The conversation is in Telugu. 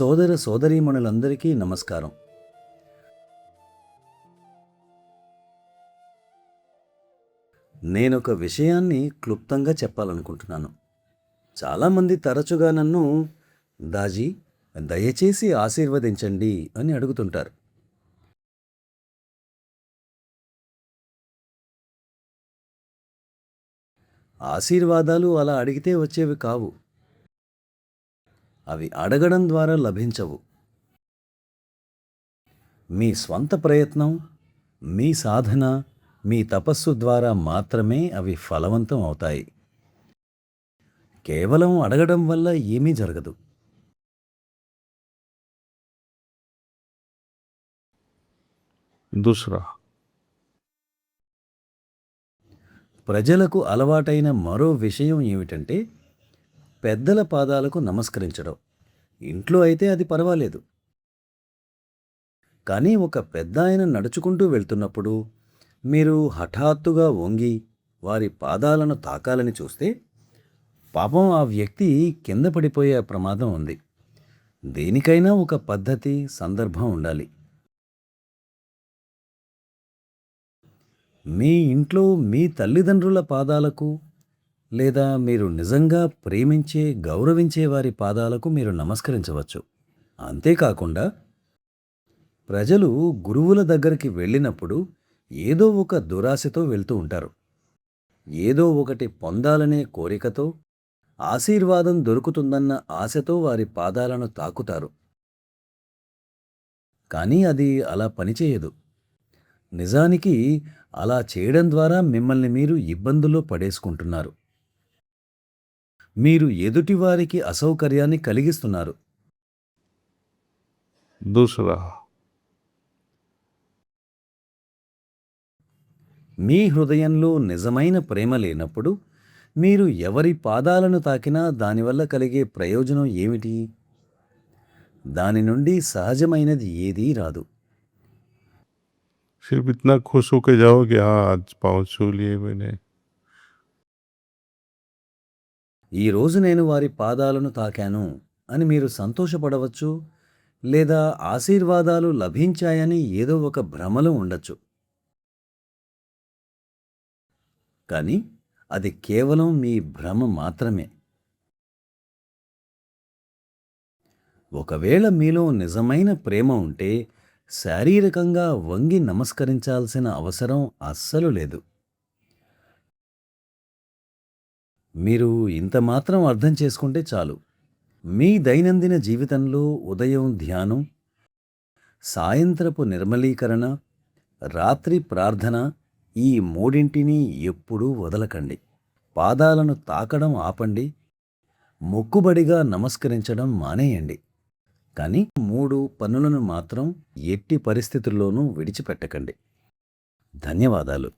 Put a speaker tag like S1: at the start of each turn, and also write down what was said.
S1: సోదర సోదరీమణులందరికీ నమస్కారం. నేనొక విషయాన్ని క్లుప్తంగా చెప్పాలనుకుంటున్నాను. చాలామంది తరచుగా నన్ను దాజీ దయచేసి ఆశీర్వదించండి అని అడుగుతుంటారు. ఆశీర్వాదాలు అలా అడిగితే వచ్చేవి కావు. అవి అడగడం ద్వారా లభించవు. మీ స్వంత ప్రయత్నం, మీ సాధన, మీ తపస్సు ద్వారా మాత్రమే అవి ఫలవంతం అవుతాయి. కేవలం అడగడం వల్ల ఏమీ జరగదు.
S2: दूसरा।
S1: ప్రజలకు అలవాటైన మరో విషయం ఏమిటంటే పెద్దల పాదాలకు నమస్కరించడం. ఇంట్లో అయితే అది పర్వాలేదు. కానీ ఒక పెద్దాయన నడుచుకుంటూ వెళ్తున్నప్పుడు మీరు హఠాత్తుగా వంగి వారి పాదాలను తాకాలని చూస్తే పాపం ఆ వ్యక్తి కింద పడిపోయే ప్రమాదం ఉంది. దేనికైనా ఒక పద్ధతి, సందర్భం ఉండాలి. మీ ఇంట్లో మీ తల్లిదండ్రుల పాదాలకు లేదా మీరు నిజంగా ప్రేమించే, గౌరవించే వారి పాదాలకు మీరు నమస్కరించవచ్చు. అంతేకాకుండా ప్రజలు గురువుల దగ్గరికి వెళ్ళినప్పుడు ఏదో ఒక దురాశతో వెళ్తూ ఉంటారు. ఏదో ఒకటి పొందాలనే కోరికతో, ఆశీర్వాదం దొరుకుతుందన్న ఆశతో వారి పాదాలను తాకుతారు. కానీ అది అలా పనిచేయదు. నిజానికి అలా చేయడం ద్వారా మిమ్మల్ని మీరు ఇబ్బందుల్లో పడేసుకుంటున్నారు. మీరు ఎదుటివారికి అసౌకర్యాన్ని కలిగిస్తున్నారు.
S2: दूसरा।
S1: మీ హృదయంలో నిజమైన ప్రేమ లేనప్పుడు మీరు ఎవరి పాదాలను తాకినా దానివల్ల కలిగే ప్రయోజనం ఏమిటి? దాని నుండి సహజమైనది ఏదీ రాదు.
S2: सिर्फ इतना खुश होके जाओ कि हाँ आज पाँव छू लिए मैंने।
S1: ఈరోజు నేను వారి పాదాలను తాకాను అని మీరు సంతోషపడవచ్చు, లేదా ఆశీర్వాదాలు లభించాయని ఏదో ఒక భ్రమలో ఉండొచ్చు. కానీ అది కేవలం మీ భ్రమ మాత్రమే. ఒకవేళ మీలో నిజమైన ప్రేమ ఉంటే శారీరకంగా వంగి నమస్కరించాల్సిన అవసరం అస్సలు లేదు. మీరు ఇంత మాత్రం అర్థం చేసుకుంటే చాలు. మీ దైనందిన జీవితంలో ఉదయం ధ్యానం, సాయంత్రపు నిర్మలీకరణ, రాత్రి ప్రార్థన, ఈ మూడింటిని ఎప్పుడూ వదలకండి. పాదాలను తాకడం ఆపండి, మొక్కుబడిగా నమస్కరించడం మానేయండి. కానీ 3 పనులను మాత్రం ఎట్టి పరిస్థితుల్లోనూ విడిచిపెట్టకండి. ధన్యవాదాలు.